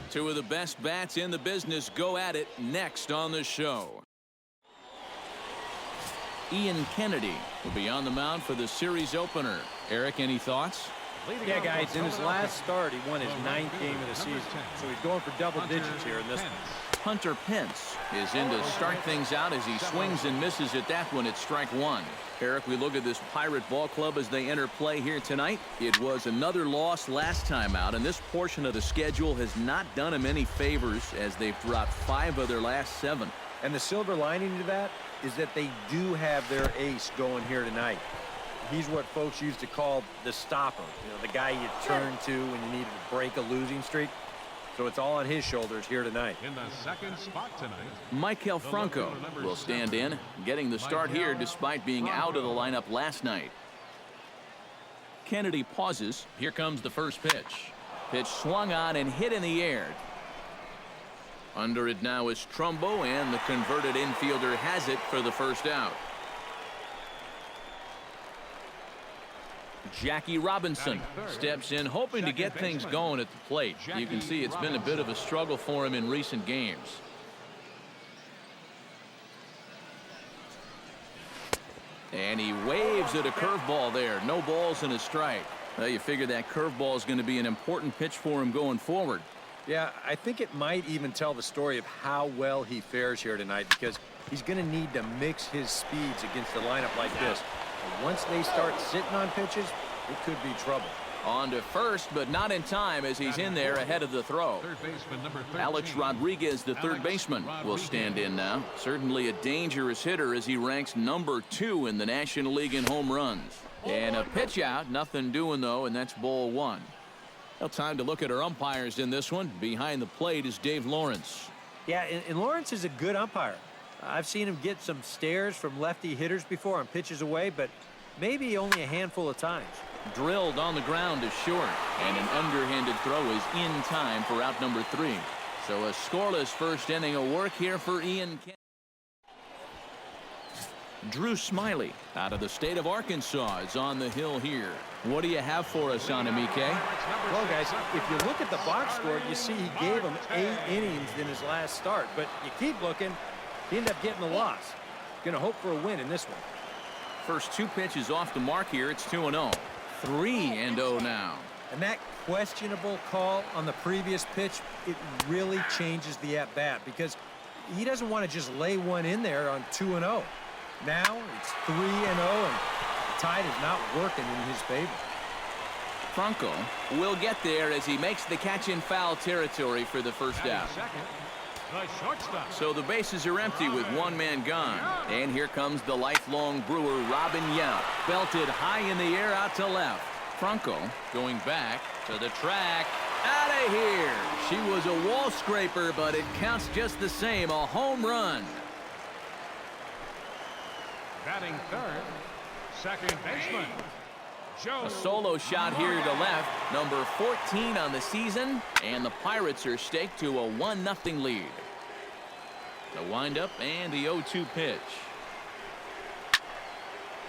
Two of the best bats in the business go at it next on the show. Ian Kennedy will be on the mound for the series opener. Eric, any thoughts? Yeah, guys, in his last start, he won his 9th game of the season. So he's going for double digits here in this one. Hunter Pence is in to start things out as he swings and misses at that one at strike one. Eric, we look at this Pirate ball club as they enter play here tonight. It was another loss last time out, and this portion of the schedule has not done them any favors as they've dropped 5 of their last 7. And the silver lining to that is that they do have their ace going here tonight. He's what folks used to call the stopper, the guy you turn to when you needed to break a losing streak. So it's all on his shoulders here tonight. In the second spot tonight, Michael Franco will stand in, getting the start here despite being out of the lineup last night. Kennedy pauses. Here comes the first pitch. Pitch swung on and hit in the air. Under it now is Trumbo, and the converted infielder has it for the first out. Jackie Robinson steps in, hoping to get things going at the plate. You can see it's been a bit of a struggle for him in recent games. And he waves at a curveball there. No balls and a strike. Well, you figure that curveball is going to be an important pitch for him going forward. Yeah, I think it might even tell the story of how well he fares here tonight, because he's going to need to mix his speeds against a lineup like this. And once they start sitting on pitches, it could be trouble. On to first, but not in time as he's in there ahead of the throw. Alex Rodriguez, the third baseman, will stand in now. Certainly a dangerous hitter as he ranks number 2 in the National League in home runs. And a pitch out, nothing doing though, and that's ball 1. Well, time to look at our umpires in this one. Behind the plate is Dave Lawrence. Yeah, and Lawrence is a good umpire. I've seen him get some stares from lefty hitters before on pitches away, but maybe only a handful of times. Drilled on the ground to short, and an underhanded throw is in time for out number 3. So a scoreless first inning of work here for Ian Kennedy. Drew Smiley out of the state of Arkansas is on the hill here. What do you have for us on him, EK? Well, guys, if you look at the box score, you see he gave him 8 innings in his last start. But you keep looking, he ended up getting the loss. Going to hope for a win in this one. First 2 pitches off the mark here. It's 2-0. 3-0 now. And that questionable call on the previous pitch, it really changes the at-bat, because he doesn't want to just lay one in there on 2-0. Now it's 3-0, and the tide is not working in his favor. Franco will get there as he makes the catch in foul territory for the first out. So the bases are empty with 1 man gone. And here comes the lifelong Brewer, Robin Yount. Belted high in the air out to left. Franco going back to the track. Out of here. She was a wall scraper, but it counts just the same. A home run. batting third, second baseman, Joe. A solo shot here to left, number 14 on the season, and the Pirates are staked to a 1-0 lead. The windup and the 0-2 pitch.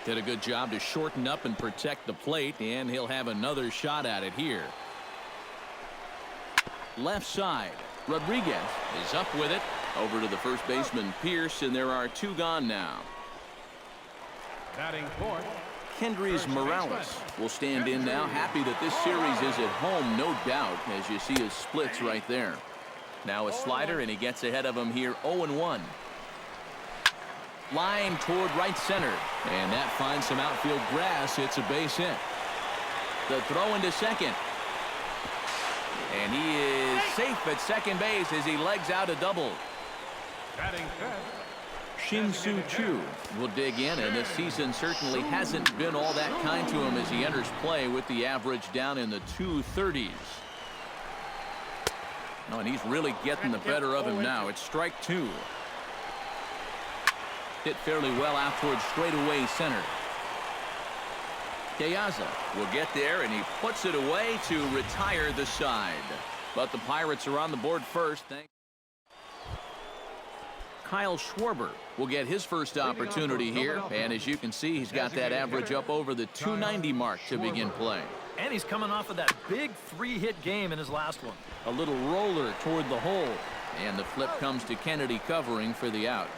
Did a good job to shorten up and protect the plate, and he'll have another shot at it here. Left side, Rodriguez is up with it. Over to the first baseman, Pierce, and there are 2 gone now. Batting fourth, Kendrys Morales will stand in now, happy that this series is at home, no doubt, as you see his splits right there. Now a slider, and he gets ahead of him here, 0-1. Line toward right center, and that finds some outfield grass. It's a base hit. The throw into second. And he is safe at second base as he legs out a double. batting fifth, Shin-Soo Choo will dig in, and this season certainly hasn't been all that kind to him as he enters play with the average down in the 230s. Oh, and he's really getting the better of him now. It's strike 2. Hit fairly well out towards straightaway center. Keaza will get there, and he puts it away to retire the side. But the Pirates are on the board first. Kyle Schwarber will get his first opportunity here, and as you can see, he's got that average up over the 290 mark to begin play. And he's coming off of that big 3-hit game in his last one. A little roller toward the hole. And the flip comes to Kennedy covering for the out.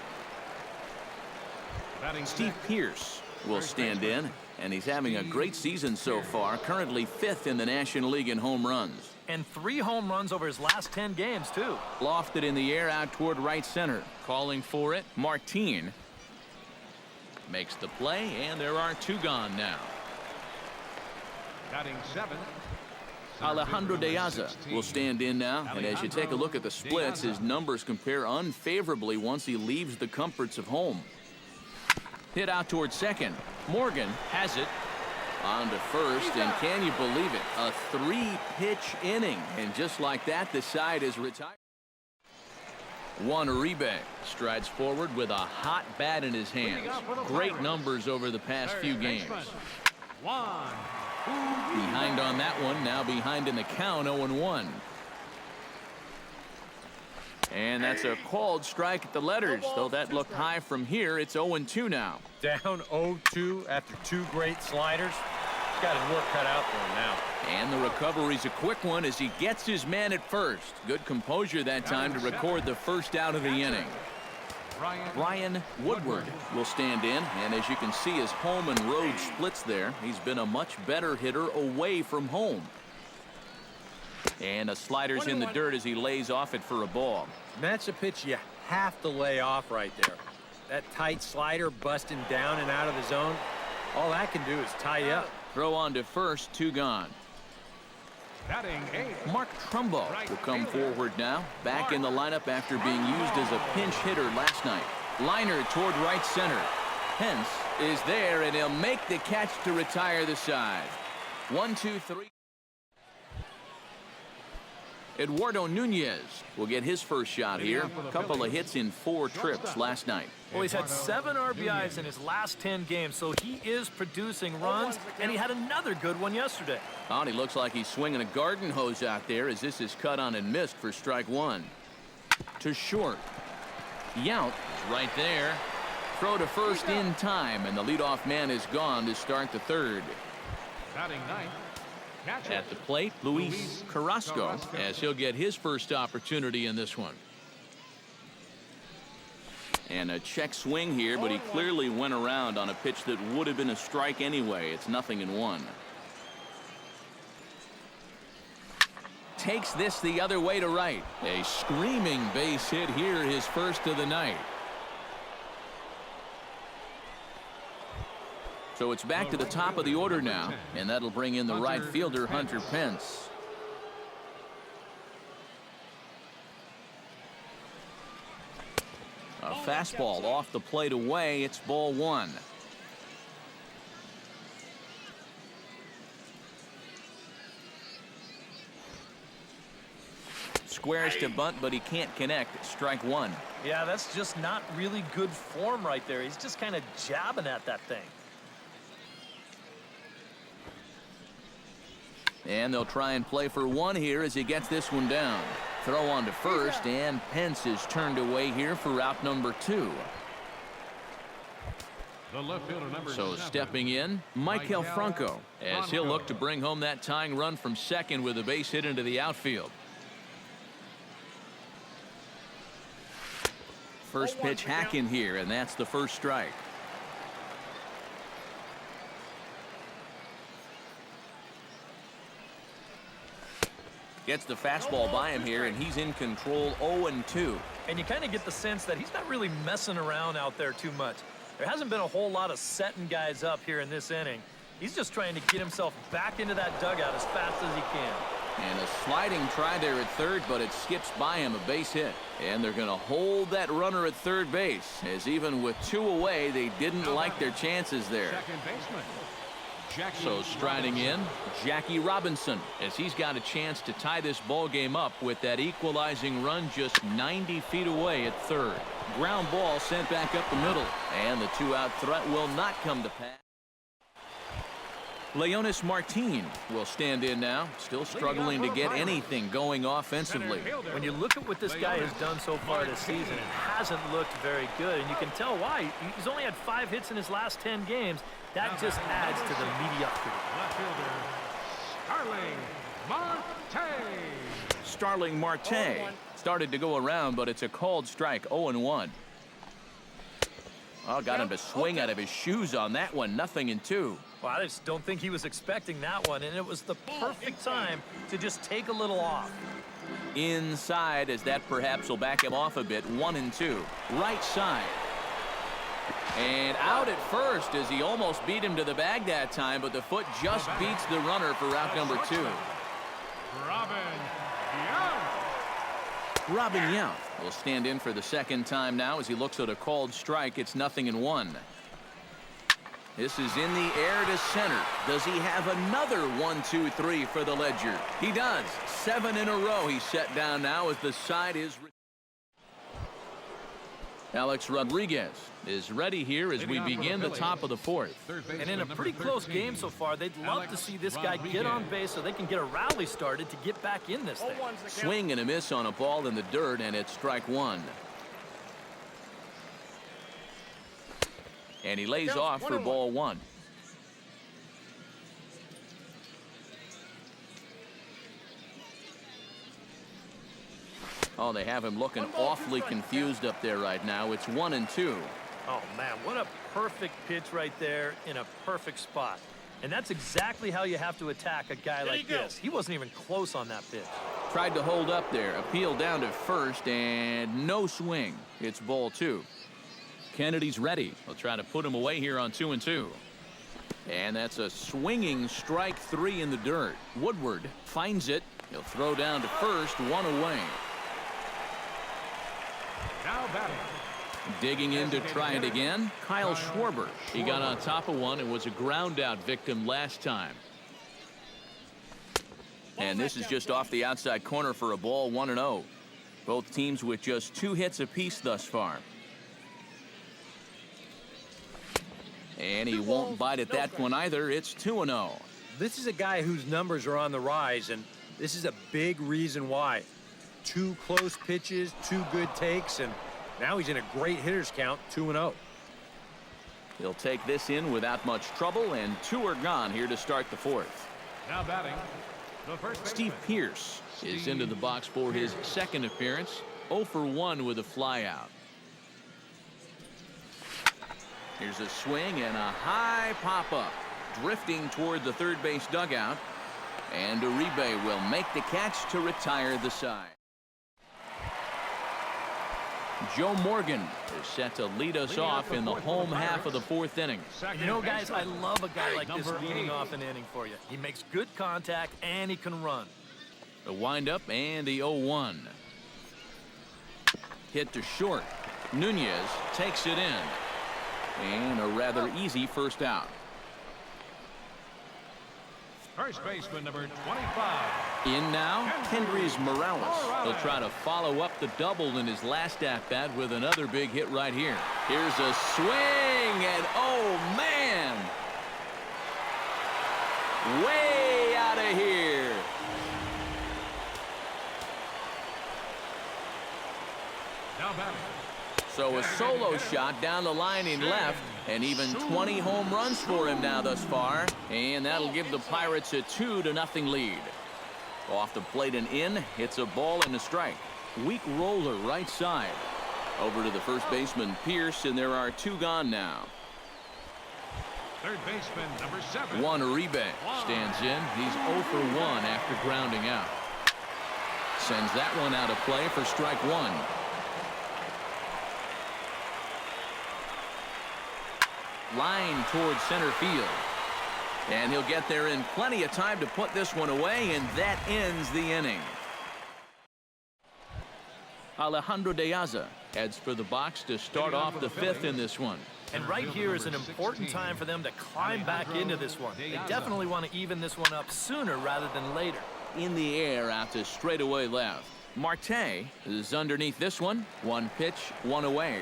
Steve Pearce will stand in, and he's having a great season so far, currently 5th in the National League in home runs. And 3 home runs over his last 10 games, too. Lofted in the air out toward right center. Calling for it, Martin makes the play, and there are 2 gone now. Batting 7th. Alejandro De Aza will stand in now, and as you take a look at the splits, his numbers compare unfavorably once he leaves the comforts of home. Hit out toward second. Morgan has it. On to first, and can you believe it? A 3-pitch inning, and just like that, the side is retired. Juan Uribe strides forward with a hot bat in his hands. Great numbers over the past few games. Behind on that one, now behind in the count, 0-1. And that's a called strike at the letters, though that looked high from here. It's 0-2 now. Down 0-2 after 2 great sliders. He's got his work cut out for him now. And the recovery's a quick one as he gets his man at first. Good composure that time to record the first out of the inning. Brian Woodward will stand in, and as you can see, his home and road splits there. He's been a much better hitter away from home. And a slider's in the dirt as he lays off it for a ball. And that's a pitch you have to lay off right there. That tight slider busting down and out of the zone, all that can do is tie you up. Throw on to first, 2 gone. Batting 8th. Mark Trumbo will come forward now, back in the lineup after being used as a pinch hitter last night. Liner toward right center. Pence is there, and he'll make the catch to retire the side. 1-2-3. Eduardo Nunez will get his first shot here. A couple of hits in 4 trips last night. Well, he's had 7 RBIs in his last 10 games, so he is producing runs, and he had another good one yesterday. Oh, he looks like he's swinging a garden hose out there as this is cut on and missed for strike 1. To short. Yount is right there. Throw to first in time, and the leadoff man is gone to start the 3rd. Batting 9th. At the plate, Luis Carrasco, as he'll get his first opportunity in this one. And a check swing here, but he clearly went around on a pitch that would have been a strike anyway. It's 0-1. Takes this the other way to right. A screaming base hit here, his first of the night. So it's back to the top of the order now, and that'll bring in the right fielder, Hunter Pence. A fastball off the plate away. It's ball 1. Squares to bunt, but he can't connect. Strike 1. Yeah, that's just not really good form right there. He's just kind of jabbing at that thing. And they'll try and play for 1 here as he gets this one down. Throw on to first, and Pence is turned away here for out number 2. The left fielder, number So 7. stepping in, Maikel Franco, as he'll look to bring home that tying run from second with a base hit into the outfield. First pitch hack in here, and that's the first strike. Gets the fastball by him here, and he's in control. 0-2. And you kind of get the sense that he's not really messing around out there too much. There hasn't been a whole lot of setting guys up here in this inning. He's just trying to get himself back into that dugout as fast as he can. And a sliding try there at third, but it skips by him, a base hit. And they're going to hold that runner at third base, as even with 2 away, they didn't like their chances there. Second baseman. So striding in, Jackie Robinson, as he's got a chance to tie this ball game up with that equalizing run just 90 feet away at third. Ground ball sent back up the middle, and the 2-out threat will not come to pass. Leonis Martin will stand in now, still struggling to get anything going offensively. When you look at what this guy has done so far this season, it hasn't looked very good, and you can tell why. He's only had 5 hits in his last 10 games. That just adds to the mediocrity. Left fielder, Starling Marte. Starling Marte started to go around, but it's a called strike. 0-1. Oh, got him to swing out of his shoes on that one. 0-2. Well, I just don't think he was expecting that one, and it was the perfect time to just take a little off. Inside, as that perhaps will back him off a bit. 1-2. Right side. And out at first as he almost beat him to the bag that time, but the foot just beats the runner for out number 2. Robin Yount will stand in for the second time now as he looks at a called strike. It's 0-1. This is in the air to center. Does he have another 1-2-3 for the Ledger? He does. 7 in a row he's set down now as the side is. Alex Rodriguez is ready here as we begin the top of the 4th. And in a pretty close game so far, they'd love to see this guy get on base so they can get a rally started to get back in this thing. Swing and a miss on a ball in the dirt, and it's strike 1. And he lays off for ball 1. Oh, they have him looking awfully confused up there right now. It's 1-2. Oh, man, what a perfect pitch right there in a perfect spot. And that's exactly how you have to attack a guy like this. He wasn't even close on that pitch. Tried to hold up there. Appeal down to first, and no swing. It's ball 2. Kennedy's ready. He'll try to put him away here on 2-2. And that's a swinging strike 3 in the dirt. Woodward finds it. He'll throw down to first, 1 away. Now batting. Digging in to try it again, Kyle Schwarber. He got on top of one and was a ground out victim last time. And this is just off the outside corner for a ball, 1-0. Both teams with just 2 hits apiece thus far. And he won't bite at that one either. It's 2-0. This is a guy whose numbers are on the rise, and this is a big reason why. 2 close pitches, 2 good takes, and now he's in a great hitter's count, 2-0. He'll take this in without much trouble, and 2 are gone here to start the 4th. Now batting. The first Steve Pearce is into the box for his second appearance. 0 for 1 with a flyout. Here's a swing and a high pop-up. Drifting toward the third base dugout. And Uribe will make the catch to retire the side. Joe Morgan is set to lead us off in the home half of the 4th inning. You know, guys, I love a guy like this leading off an inning for you. He makes good contact, and he can run. The windup and the 0-1. Hit to short. Nunez takes it in. And a rather easy first out. First baseman number 25. In now, Kendrys Morales. He'll try to follow up the double in his last at-bat with another big hit right here. Here's a swing, and oh, man! Way out of here. Now batting. So a solo shot down the line in left, and even 20 home runs for him now thus far. And that'll give the Pirates a 2-0 lead. Off the plate and in, hits a ball and a strike. Weak roller right side. Over to the first baseman, Pearce, and there are 2 gone now. Third baseman number 7. Juan Uribe stands in. He's 0 for 1 after grounding out. Sends that one out of play for strike 1. Line towards center field. And he'll get there in plenty of time to put this one away, and that ends the inning. Alejandro De Aza heads for the box to start off the 5th in this one. And right here is an important time for them to climb back into this one. They definitely want to even this one up sooner rather than later. In the air out to straightaway left. Marte is underneath this one. 1 pitch, 1 away.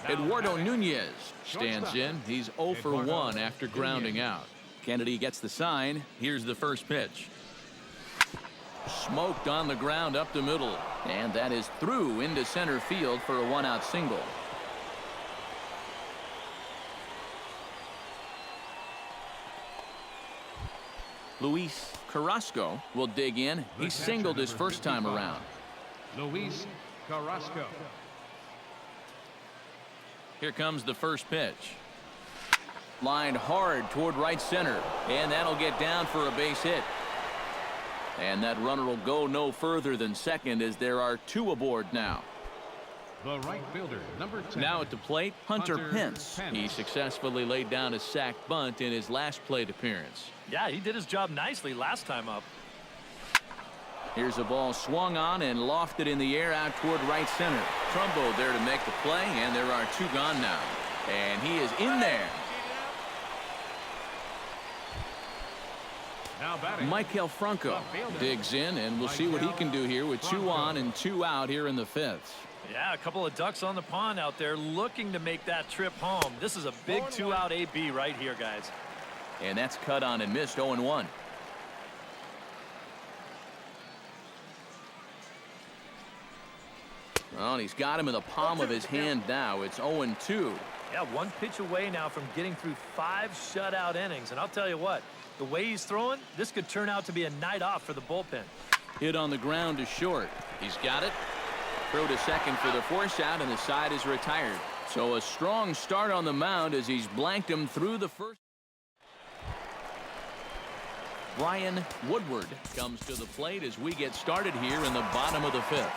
Eduardo Nunez stands in. He's 0 for 1 after grounding out. Kennedy gets the sign. Here's the first pitch. Smoked on the ground up the middle. And that is through into center field for a 1-out single. Luis Carrasco will dig in. He singled his first time around. Luis Carrasco. Here comes the first pitch. Lined hard toward right center, and that'll get down for a base hit. And that runner will go no further than second, as there are two aboard now. The right fielder, number 10. Now at the plate, Hunter Pence. He successfully laid down a sac bunt in his last plate appearance. Yeah, he did his job nicely last time up. Here's a ball swung on and lofted in the air out toward right center. Trumbo there to make the play, and there are two gone now. And he is in there. Now batting, Michael Franco digs in, and we'll see what he can do here with 2 on and 2 out here in the 5th. Yeah, a couple of ducks on the pond out there looking to make that trip home. This is a big 2-out AB right here, guys. And that's cut on and missed. 0-1. Well, and he's got him in the palm of his hand now. It's 0-2. Yeah, one pitch away now from getting through 5 shutout innings. And I'll tell you what, the way he's throwing, this could turn out to be a night off for the bullpen. Hit on the ground to short. He's got it. Throw to second for the force out, and the side is retired. So a strong start on the mound as he's blanked him through the first. Brian Woodward comes to the plate as we get started here in the bottom of the 5th.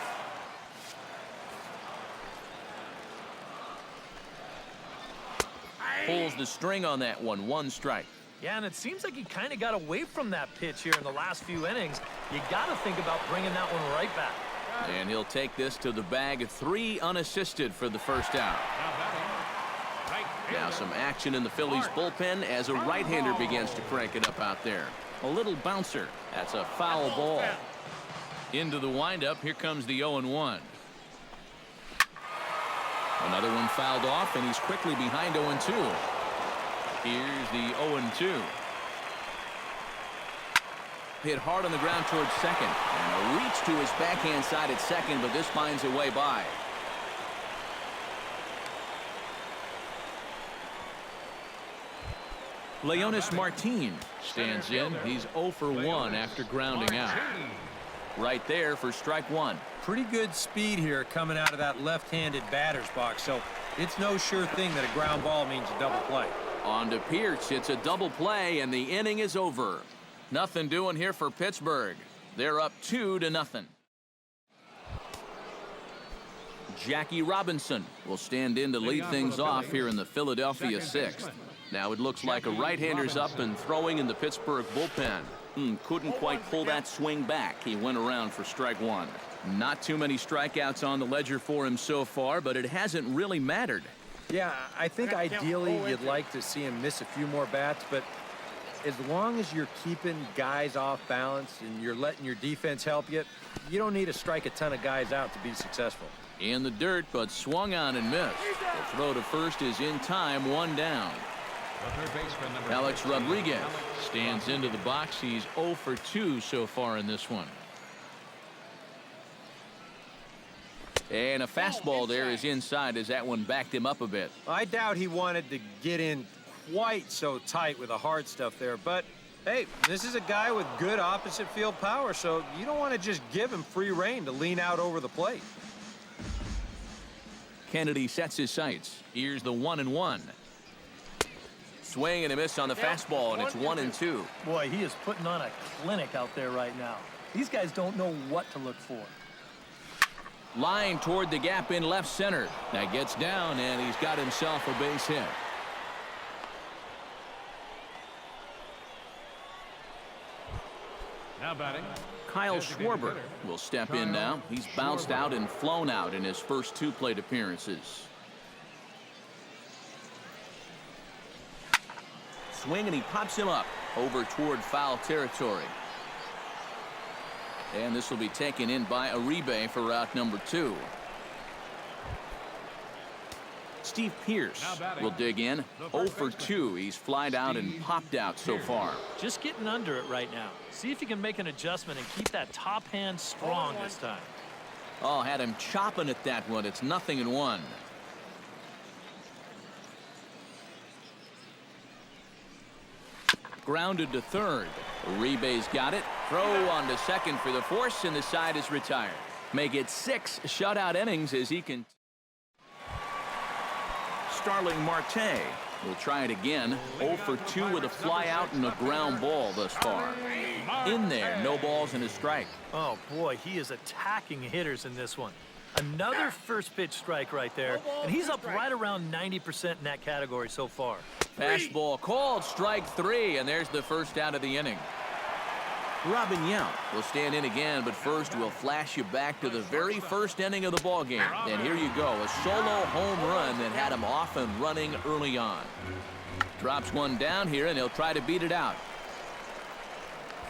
Pulls the string on that one. 1 strike. Yeah, and it seems like he kind of got away from that pitch here in the last few innings. You got to think about bringing that one right back. And he'll take this to the bag. 3 unassisted for the first out. Now some action in the Phillies bullpen as a right-hander begins to crank it up out there. A little bouncer. That's a foul ball. Into the windup. Here comes the 0-1. Another one fouled off, and he's quickly behind 0-2. Here's the 0-2. Hit hard on the ground towards second. And a reach to his backhand side at second, but this finds a way by. Leonis Martin stands in. He's 0 for 1 after grounding out. Right there for strike 1. Pretty good speed here coming out of that left-handed batter's box, so it's no sure thing that a ground ball means a double play. On to Pierce. It's a double play, and the inning is over. Nothing doing here for Pittsburgh. They're up 2-0. Jackie Robinson will stand in to lead things off here in the Philadelphia 6th. Now it looks like a right-hander's up and throwing in the Pittsburgh bullpen. Couldn't quite pull that swing back. He went around for strike 1. Not too many strikeouts on the ledger for him so far, but it hasn't really mattered. Yeah, I think ideally you'd like to see him miss a few more bats, but as long as you're keeping guys off balance and you're letting your defense help you, you don't need to strike a ton of guys out to be successful. In the dirt, but swung on and missed. The throw to first is in time, 1 down. Alex Rodriguez stands into the box. He's 0 for 2 so far in this one. And a fastball there is inside as that one backed him up a bit. I doubt he wanted to get in quite so tight with the hard stuff there, but hey, this is a guy with good opposite field power, so you don't want to just give him free rein to lean out over the plate. Kennedy sets his sights. Here's the 1-1. Swing and a miss on the fastball, and it's 1-2. Boy, he is putting on a clinic out there right now. These guys don't know what to look for. Line toward the gap in left center. That gets down, and he's got himself a base hit. Now batting, Kyle Schwarber will step in now. He's bounced out and flown out in his first 2 plate appearances. Swing, and he pops him up over toward foul territory. And this will be taken in by Uribe for route number 2. Steve Pierce will dig in. 0 for 2. He's flied out and popped out so far. Just getting under it right now. See if you can make an adjustment and keep that top hand strong this time. Oh, had him chopping at that one. It's 0-1. Grounded to third. Uribe's got it. Throw on to second for the force, and the side is retired. Make it 6 shutout innings as he can. Starling Marte will try it again. 0 for 2 with a fly out and a ground ball thus far. In there, no balls and a strike. Oh, boy, he is attacking hitters in this one. Another first pitch strike right there, and he's up right around 90% in that category so far. Fastball called, strike 3, and there's the first out of the inning. Robin Yount will stand in again, but first we'll flash you back to the very first inning of the ballgame. And here you go, a solo home run that had him off and running early on. Drops one down here, and he'll try to beat it out.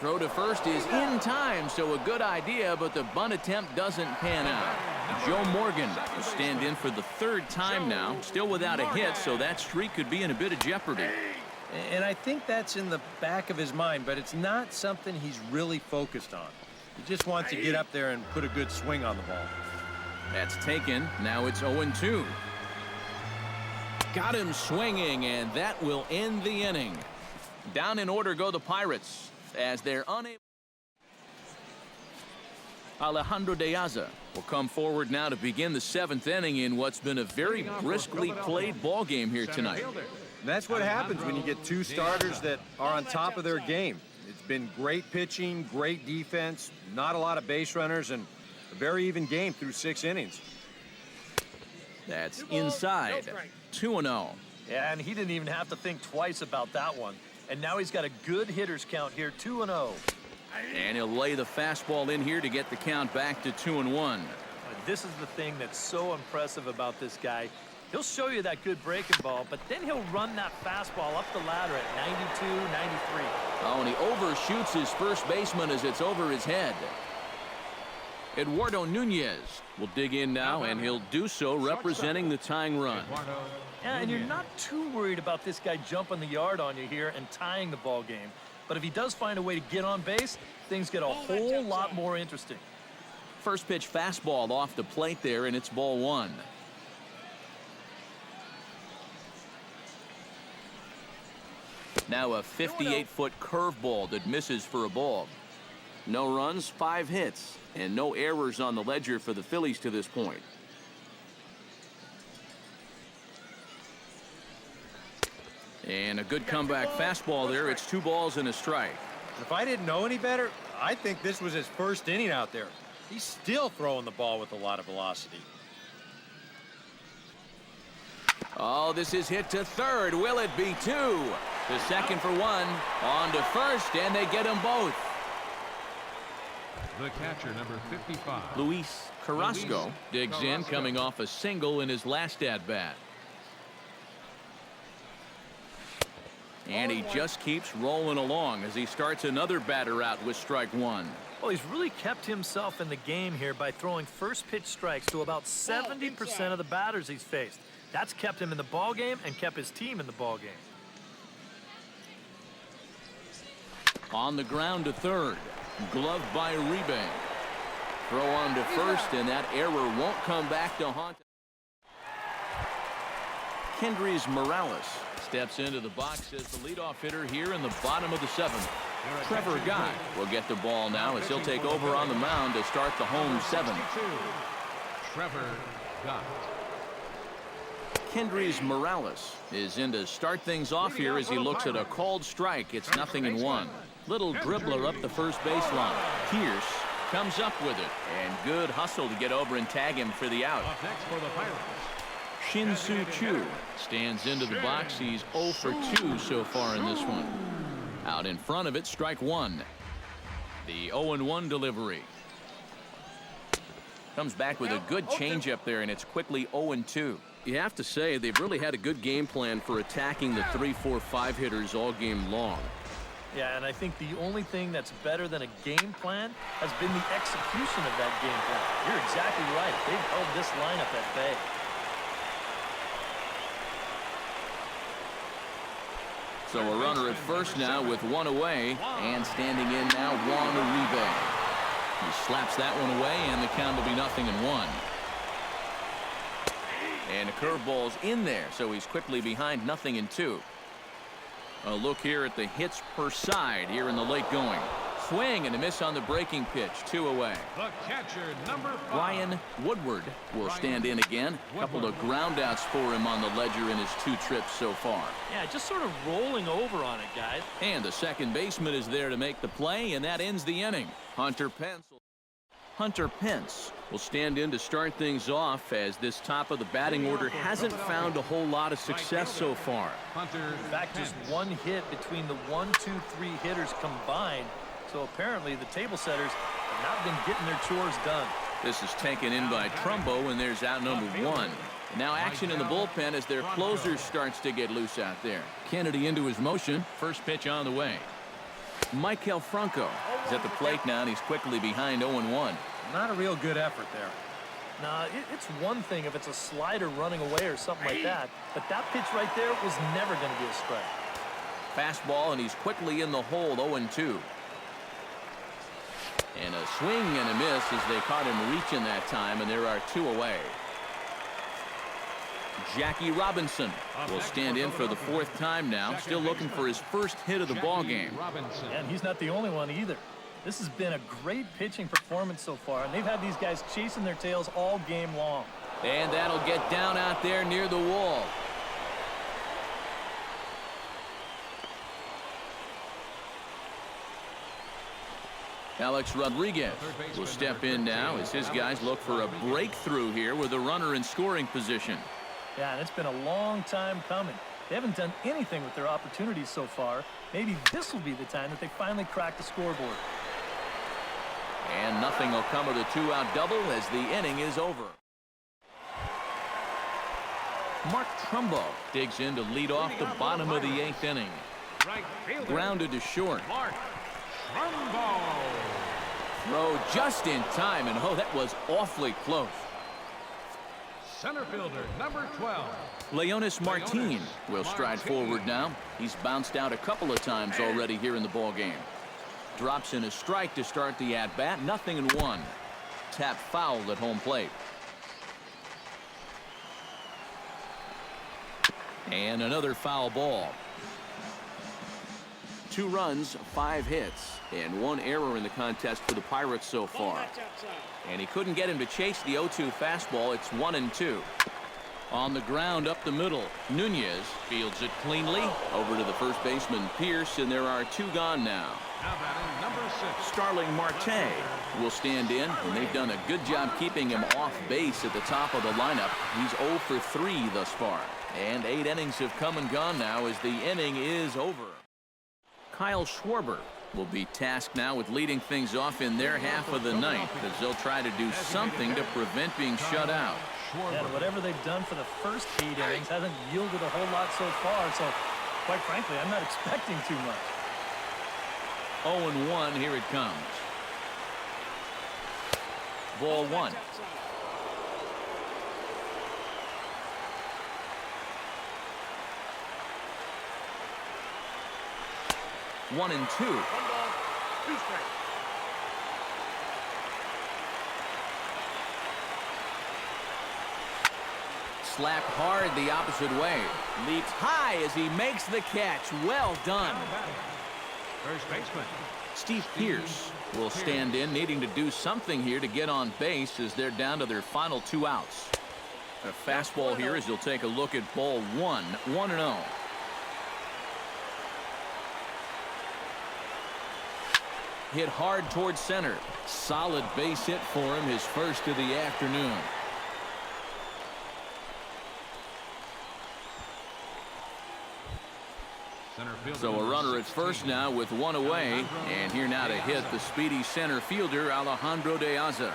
Throw to first is in time, so a good idea, but the bunt attempt doesn't pan out. Joe Morgan will stand in for the 3rd time now, still without a hit, so that streak could be in a bit of jeopardy. And I think that's in the back of his mind, but it's not something he's really focused on. He just wants to get up there and put a good swing on the ball. That's taken. Now it's 0-2. Got him swinging, and that will end the inning. Down in order go the Pirates as they're unable. Alejandro De Aza will come forward now to begin the 7th inning in what's been a very briskly played ball game here tonight. And that's what happens when you get 2 starters that are on top of their game. It's been great pitching, great defense, not a lot of base runners, and a very even game through 6 innings. That's inside. 2-0. Yeah, and he didn't even have to think twice about that one. And now he's got a good hitters count here, 2-0. And he'll lay the fastball in here to get the count back to 2-1. This is the thing that's so impressive about this guy. He'll show you that good breaking ball, but then he'll run that fastball up the ladder at 92, 93. Oh, and he overshoots his first baseman as it's over his head. Eduardo Nunez will dig in now, and he'll do so representing the tying run. Yeah, and you're not too worried about this guy jumping the yard on you here and tying the ball game. But if he does find a way to get on base, things get a whole lot more interesting. First pitch fastball off the plate there, and it's ball 1. Now a 58-foot curveball that misses for a ball. No runs, 5 hits, and no errors on the ledger for the Phillies to this point. And a good comeback fastball there. It's 2 balls and a strike. If I didn't know any better, I think this was his first inning out there. He's still throwing the ball with a lot of velocity. Oh, this is hit to third. Will it be 2? The second for 1. On to first, and they get them both. The catcher, number 55. Luis Carrasco digs in, coming off a single in his last at-bat. And he just keeps rolling along as he starts another batter out with strike 1. Well, he's really kept himself in the game here by throwing first pitch strikes to about 70% of the batters he's faced. That's kept him in the ball game and kept his team in the ball game. On the ground to third. Gloved by Uribe. Throw on to first, and that error won't come back to haunt. Kendrys Morales steps into the box as the leadoff hitter here in the bottom of the 7th. Trevor Gott will get the ball now as he'll take over on the mound to start the home 7th. Trevor Gott. Kendrys Morales is in to start things off here as he looks at a called strike. It's 0-1. Little dribbler up the first baseline. Pierce comes up with it, and good hustle to get over and tag him for the out. Up next for the Pirates. Shin-Soo Choo stands into the box. He's 0 for 2 so far in this one. Out in front of it, strike 1. The 0-1 delivery. Comes back with a good changeup there, and it's quickly 0-2. You have to say they've really had a good game plan for attacking the 3-4-5 hitters all game long. Yeah, and I think the only thing that's better than a game plan has been the execution of that game plan. You're exactly right. They've held this lineup at bay. So a runner at first now with 1 away, and standing in now Juan Uribe. He slaps that one away, and the count will be 0-1. And a curveball's in there, so he's quickly behind 0-2. A look here at the hits per side here in the late going. Swing and a miss on the breaking pitch. 2 away. The catcher, number 5. Brian Woodward will stand in again. A couple of ground outs for him on the ledger in his 2 trips so far. Yeah, just sort of rolling over on it, guys. And the second baseman is there to make the play, and that ends the inning. Hunter Pence will stand in to start things off, as this top of the batting order hasn't found a whole lot of success so far. In fact, just 1 hit between the 1, 2, 3 hitters combined. So apparently the table setters have not been getting their chores done. This is taken in by Trumbo, and there's out number 1. And now action in the bullpen as their closer starts to get loose out there. Kennedy into his motion. First pitch on the way. Maikel Franco is at the plate now, and he's quickly behind 0-1. Not a real good effort there. Nah, it's one thing if it's a slider running away or something like that, but that pitch right there was never going to be a strike. Fastball, and he's quickly in the hole, 0-2. And a swing and a miss as they caught him reaching that time, and there are 2 away. Jackie Robinson will stand in for the 4th time now, still looking for his first hit of the ball game. And he's not the only one either. This has been a great pitching performance so far, and they've had these guys chasing their tails all game long. And that'll get down out there near the wall. Alex Rodriguez will step in now as his guys look for a breakthrough here with a runner in scoring position. Yeah, and it's been a long time coming. They haven't done anything with their opportunities so far. Maybe this will be the time that they finally crack the scoreboard. And nothing will come of the 2-out double as the inning is over. Mark Trumbo digs in to lead off the bottom of the 8th inning. Grounded to short. Throw just in time, and oh, that was awfully close. Center fielder, number 12. Leonis Martin will stride forward now. He's bounced out a couple of times already here in the ball game. Drops in a strike to start the at-bat. 0-1. Tap foul at home plate. And another foul ball. 2 runs, 5 hits, and 1 error in the contest for the Pirates so far. And he couldn't get him to chase the 0-2 fastball. It's 1-2. On the ground up the middle, Nunez fields it cleanly over to the first baseman Pierce, and there are 2 gone now. Number 6. Starling Marte will stand in, and they've done a good job keeping him off base at the top of the lineup. He's 0 for 3 thus far, and 8 innings have come and gone now as the inning is over. Kyle Schwarber will be tasked now with leading things off in their half of the 9th, as they'll try to do something to prevent being shut out. Yeah, and whatever they've done for the first 8 innings hasn't yielded a whole lot so far, so quite frankly, I'm not expecting too much. 0-1, here it comes. Ball 1. One and 2. Slapped hard the opposite way. Leaps high as he makes the catch. Well done. First baseman Steve Pierce will stand in, needing to do something here to get on base as they're down to their final 2 outs. A fastball here as you'll take a look at ball 1. 1-0. Hit hard towards center. Solid base hit for him, his first of the afternoon. So a runner at first now with 1 away, and here now to hit the speedy center fielder Alejandro De Aza.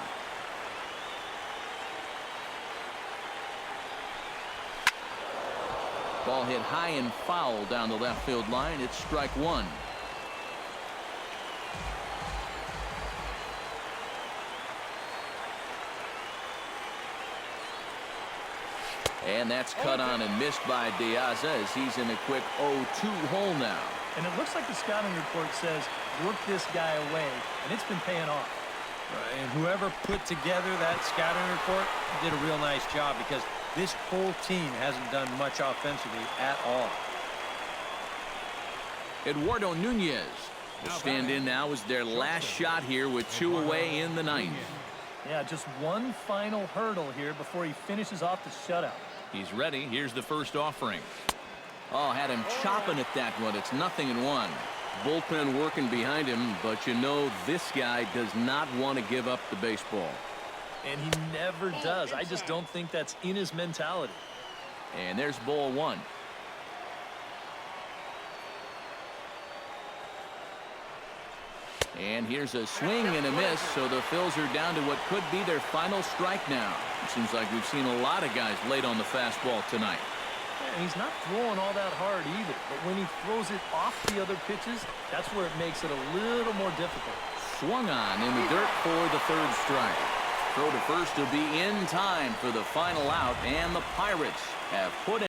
Ball hit high and foul down the left field line. It's strike 1. And that's cut on and missed by De Aza as he's in a quick 0-2 hole now. And it looks like the scouting report says work this guy away, and it's been paying off. And whoever put together that scouting report did a real nice job, because this whole team hasn't done much offensively at all. Eduardo Nunez will stand in now as their last shot here with 2 away in the 9th. Yeah, just one final hurdle here before he finishes off the shutout. He's ready. Here's the first offering. Oh, had him chopping at that one. It's 0-1. Bullpen working behind him, but you know this guy does not want to give up the baseball. And he never does. I just don't think that's in his mentality. And there's ball 1. And here's a swing and a miss, so the Phils are down to what could be their final strike now. It seems like we've seen a lot of guys late on the fastball tonight. And he's not throwing all that hard either, but when he throws it off the other pitches, that's where it makes it a little more difficult. Swung on in the dirt for the 3rd strike. Throw to first will be in time for the final out, and the Pirates have put